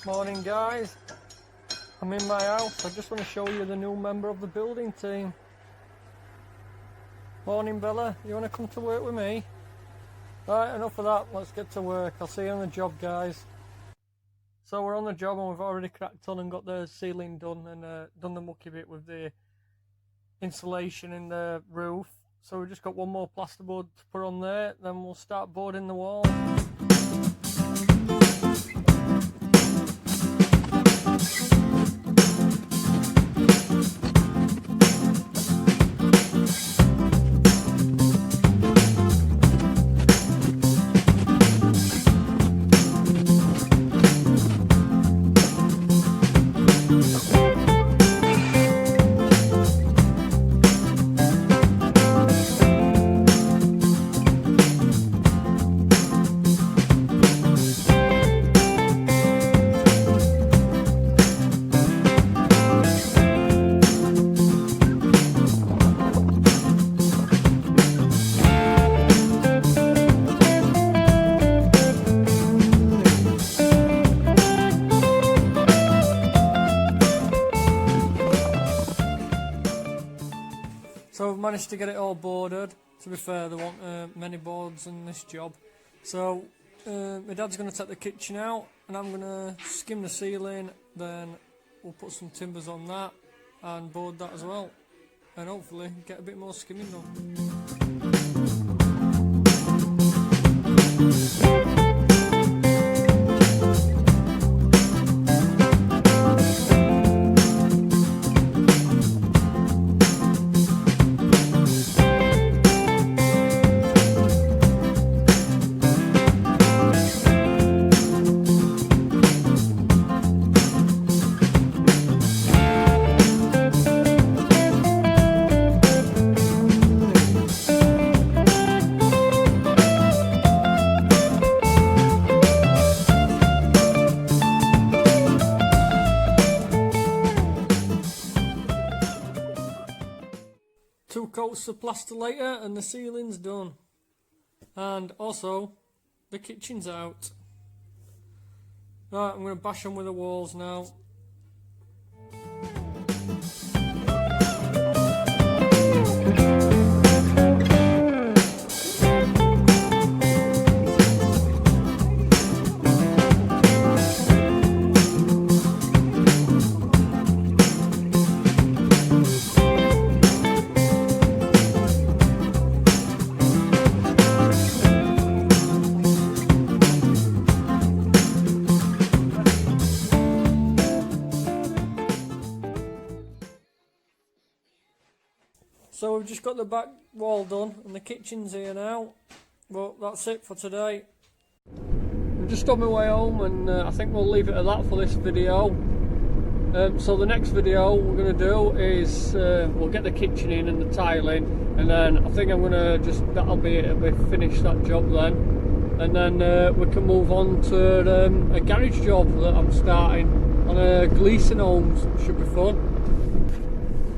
Morning guys, I'm in my house. I just want to show you the new member of the building team. Morning Bella, you want to come to work with me? Right, enough of that, let's get to work. I'll see you on the job guys. So we're on the job and we've already cracked on and got the ceiling done and done the mucky bit with the insulation in the roof. So we've just got one more plasterboard to put on there, then we'll start boarding the wall. So we've managed to get it all boarded. To be fair, there weren't many boards in this job. So my dad's going to take the kitchen out and I'm going to skim the ceiling, then we'll put some timbers on that and board that as well. And hopefully get a bit more skimming done. Two coats of plaster later and the ceiling's done. And also the kitchen's out. Right, I'm going to bash on with the walls now. So we've just got the back wall done and the kitchen's here now. But that's it for today. I'm just on my way home and I think we'll leave it at that for this video. So the next video we're going to do is we'll get the kitchen in and the tiling, and then I think I'm going to just, that'll be it, we'll finish that job then. And then we can move on to a garage job that I'm starting on a Gleeson Homes. Should be fun.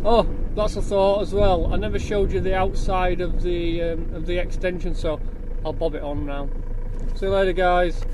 Oh, that's a thought as well. I never showed you the outside of the extension, so I'll bob it on now. See you later guys.